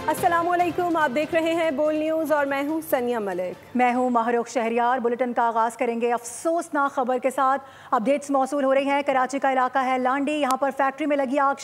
अस्सलामुअलैकुम, आप देख रहे हैं बोल न्यूज़ और मैं हूं सनिया मलिक। मैं हूं महरुख शहरियार। बुलेटिन का आगाज़ करेंगे अफसोसनाक खबर के साथ। अपडेट्स मौसूल हो रही हैं। कराची का इलाका है लांडी, यहाँ पर फैक्ट्री में लगी आग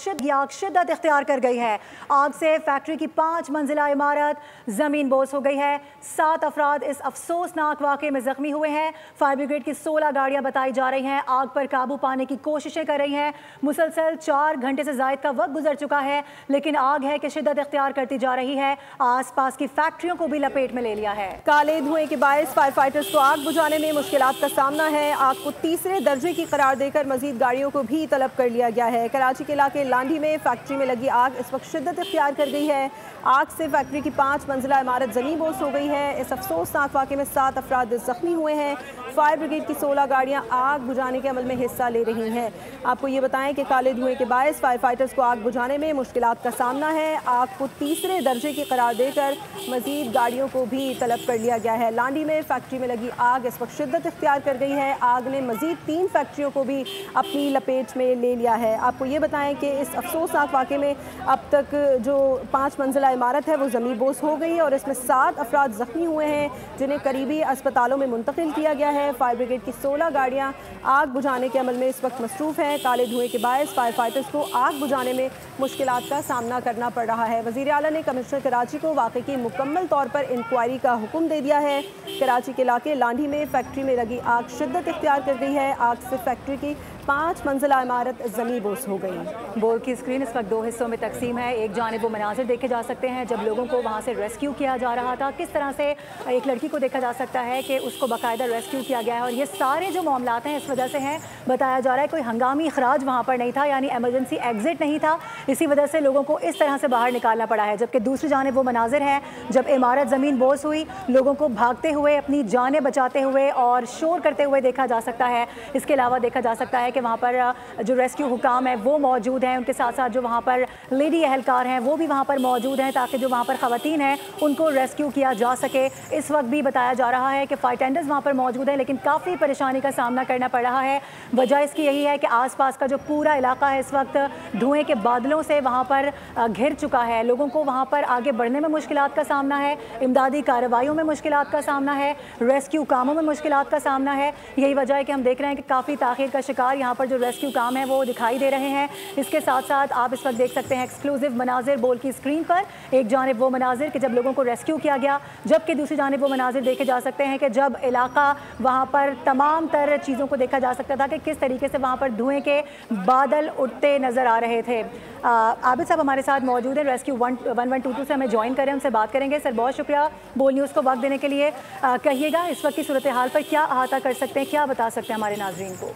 शिद्दत इख्तियार कर गई है। आग से फैक्ट्री की 5 मंजिला इमारत ज़मीन बोस हो गई है। 7 अफराद इस अफसोसनाक वाक़े में ज़ख्मी हुए हैं। फायर ब्रिगेड की 16 गाड़ियाँ बताई जा रही हैं आग पर काबू पाने की कोशिशें कर रही हैं। मुसलसल 4 घंटे से ज़ायद का वक्त गुजर चुका है, लेकिन आग है कि शिद्दत इख्तियार करती जा रही है। आसपास की फैक्ट्रियों को भी लपेट में ले लिया है। काले धुएं के बायस फायर फाइटर्स को आग बुझाने में मुश्किलात का सामना है। आग को तीसरे दर्जे की करार देकर मजीद गाड़ियों को भी तलब कर लिया गया है। कराची के इलाके लांडी में फैक्ट्री में लगी आग इस वक्त शिद्दत इख्तियार कर गई है। आग से फैक्ट्री की 5 मंजिला इमारत ज़मीन बोस हो गई है। इस अफसोसनाक वाक़े में 7 अफराद ज़ख्मी हुए हैं। फायर ब्रिगेड की 16 गाड़ियां आग बुझाने के अमल में हिस्सा ले रही हैं। आपको ये बताएं कि काले धुएं के बायस फायर फाइटर्स को आग बुझाने में मुश्किलात का सामना है। आग को तीसरे दर्जे की करार देकर मजीद गाड़ियों को भी तलब कर लिया गया है। लांडी में फैक्ट्री में लगी आग इस वक्त शिद्दत इख्तियार कर गई है। आग ने मजीद 3 फैक्ट्रियों को भी अपनी लपेट में ले लिया है। आपको ये बताएं कि इस अफसोसनाक वाक़े में अब तक जो 5 मंजिला इमारत है वो ज़मीन बोस हो गई है और इसमें 7 अफराद ज़ख्मी हुए हैं, जिन्हें करीबी अस्पतालों में मुंतकिल किया गया है। फायर ब्रिगेड की 16 गाड़ियाँ आग बुझाने के अमल में इस वक्त मसरूफ़ हैं। काले धुएँ के बायस फायर फाइटर्स को आग बुझाने में मुश्किलात का सामना करना पड़ रहा है। वज़ीर आला ने कमिश्नर कराची को वाक़े की मुकम्मल तौर पर इंक्वायरी का हुक्म दे दिया है। कराची के इलाके लांडी में फैक्ट्री में लगी आग शिद्दत इख्तियार कर गई है। आग से फैक्ट्री की 5 मंजिला इमारत ज़मीन बोस हो गई। बोल की स्क्रीन इस वक्त 2 हिस्सों में तकसीम है। एक जानिब वो मनाजिर देखे जा सकते हैं जब लोगों को वहाँ से रेस्क्यू किया जा रहा था, किस तरह से एक लड़की को देखा जा सकता है कि उसको बाकायदा रेस्क्यू किया गया है। और ये सारे जो मामलात हैं इस वजह से हैं, बताया जा रहा है कोई हंगामी खराज वहाँ पर नहीं था, यानी एमरजेंसी एग्जिट नहीं था, इसी वजह से लोगों को इस तरह से बाहर निकालना पड़ा है। जबकि दूसरी जानिब वो मनाजिर हैं जब इमारत ज़मीन बोस हुई, लोगों को भागते हुए, अपनी जानें बचाते हुए और शोर करते हुए देखा जा सकता है। इसके अलावा देखा जा सकता है कि वहाँ पर जो रेस्क्यू हुकाम है वो मौजूद हैं, उनके साथ साथ जो वहाँ पर लेडी एहलकार हैं वो भी वहाँ पर मौजूद हैं, ताकि जो वहाँ पर ख़वातीन हैं उनको रेस्क्यू किया जा सके। इस वक्त भी बताया जा रहा है कि फायर टेंडर्स वहाँ पर मौजूद हैं, लेकिन काफ़ी परेशानी का सामना करना पड़ रहा है। वजह इसकी यही है कि आसपास का जो पूरा इलाका है इस वक्त धुएँ के बादलों से वहाँ पर घिर चुका है। लोगों को वहाँ पर आगे बढ़ने में मुश्किलात का सामना है, इमदादी कार्रवाइयों में मुश्किलात का सामना है, रेस्क्यू कामों में मुश्किलात का सामना है। यही वजह है कि हम देख रहे हैं कि काफ़ी ताख़ीर का शिकार यहाँ पर जो रेस्क्यू काम है वो दिखाई दे रहे हैं। इसके साथ साथ आप इस वक्त देख सकते हैं एक्सक्लूसिव मनाजिर बोल की स्क्रीन पर। एक जानिब वो मनाजिर कि जब लोगों को रेस्क्यू किया गया, जबकि दूसरी जानिब वो मनाजिर देखे जा सकते हैं कि जब इलाका वहाँ पर तमाम तरह चीज़ों को देखा जा सकता था कि किस तरीके से वहाँ पर धुएँ के बादल उठते नज़र आ रहे थे। आबिद साहब हमारे साथ मौजूद हैं, रेस्क्यू 1122 से हमें ज्वाइन करें, उनसे बात करेंगे। सर बहुत शुक्रिया बोल न्यूज़ को वक्त देने के लिए। कहिएगा इस वक्त की सूरत हाल पर क्या अहाता कर सकते हैं, क्या बता सकते हैं हमारे नाज़रीन को?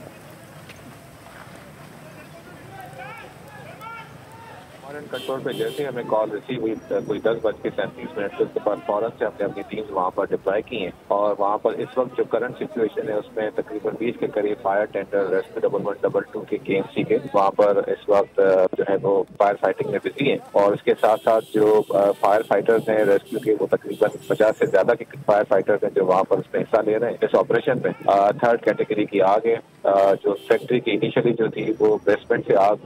कंट्रोल पे जैसे हमें कॉल रिसीव हुई कोई 10:37 तो उसके बाद फौरन से हमने अपनी टीम्स वहाँ पर डिप्लॉय की हैं और वहाँ पर इस वक्त जो करंट सिचुएशन है उसमें तकरीबन 20 के करीब फायर टेंडर रेस्क्यू 1122 के KMC के वहाँ पर इस वक्त जो है वो फायर फाइटिंग में बिजी हैं। और इसके साथ साथ जो फायर फाइटर्स हैं रेस्क्यू के वो तकरीबन 50 से ज्यादा के फायर फाइटर्स हैं जो वहाँ पर उसमें हिस्सा ले रहे हैं इस ऑपरेशन में। 3rd कैटेगरी की आग है। जो फैक्ट्री की इनिशियली जो थी वो बेसमेंट से आग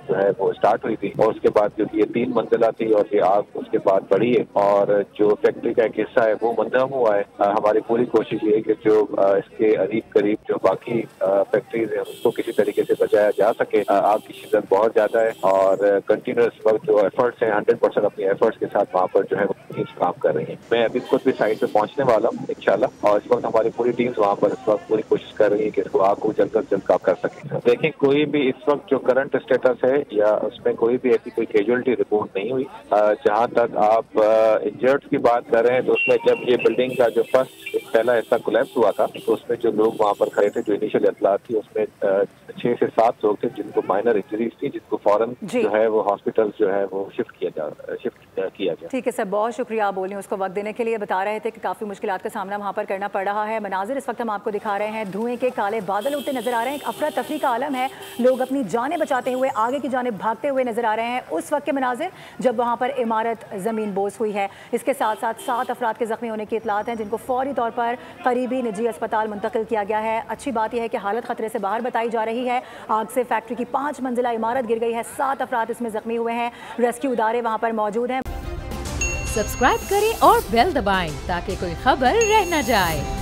जो है वो स्टार्ट हुई थी और उसके बाद जो ये 3 मंजिला थी और ये आग उसके बाद बढ़ी है और जो फैक्ट्री का एक हिस्सा है वो मंदम हुआ है। हमारी पूरी कोशिश ये है कि जो इसके करीब करीब जो बाकी फैक्ट्रीज हैं उसको किसी तरीके से बचाया जा सके। आग की शिद्दत बहुत ज्यादा है और कंटिन्यूस वक्त जो एफर्ट्स हैं 100% अपनी एफर्ट्स के साथ वहाँ पर जो है टीम्स काम कर रही हैं। मैं अभी खुद भी साइट पे पहुंचने वाला हूँ इंशाल्लाह और इस वक्त हमारी पूरी टीम्स वहाँ पर इस वक्त पूरी कोशिश कर रही है कि इसको आग को जल्द से जल्द काम कर सकें। देखें कोई भी इस वक्त जो करंट स्टेटस है या उसमें कोई भी ऐसी कोई कैजुअलिटी रिपोर्ट नहीं हुई। जहाँ तक आप इंजर्ड्स की बात कर रहे हैं तो उसमें जब ये बिल्डिंग का जो पहला हिस्सा कोलैप्स हुआ था तो उसमें जो लोग वहाँ पर खड़े थे जो इनिशियल इत्तलात थी उसमें 6 से 7 लोग थे जिनको माइनर इंजरीज थी, जिनको फौरन जो है वो हॉस्पिटल जो है वो शिफ्ट किया गया। ठीक है सर, बहुत शुक्रिया आप बोलिए उसको वक्त देने के लिए। बता रहे थे कि काफ़ी मुश्किलात का सामना वहाँ पर करना पड़ रहा है। मनाजिर इस वक्त हम आपको दिखा रहे हैं, धुएं के काले बादल उठते नजर आ रहे हैं, एक अफरा तफरी का आलम है, लोग अपनी जानें बचाते हुए आगे की जानिब भागते हुए नजर आ रहे हैं। उस वक्त के मनाजिर जब वहाँ पर इमारत ज़मीन बोस हुई है। इसके साथ साथ 7 अफराद के ज़ख्मी होने की इतलात हैं जिनको फौरी तौर पर करीबी निजी अस्पताल मुंतकिल किया गया है। अच्छी बात यह है कि हालत खतरे से बाहर बताई जा रही है। आग से फैक्ट्री की 5 मंजिला इमारत गिर गई है, 7 अफराद इसमें ज़ख्मी हुए हैं। रेस्क्यू इदारे वहाँ पर मौजूद हैं। सब्सक्राइब करें और बेल दबाएं ताकि कोई खबर रह न जाए।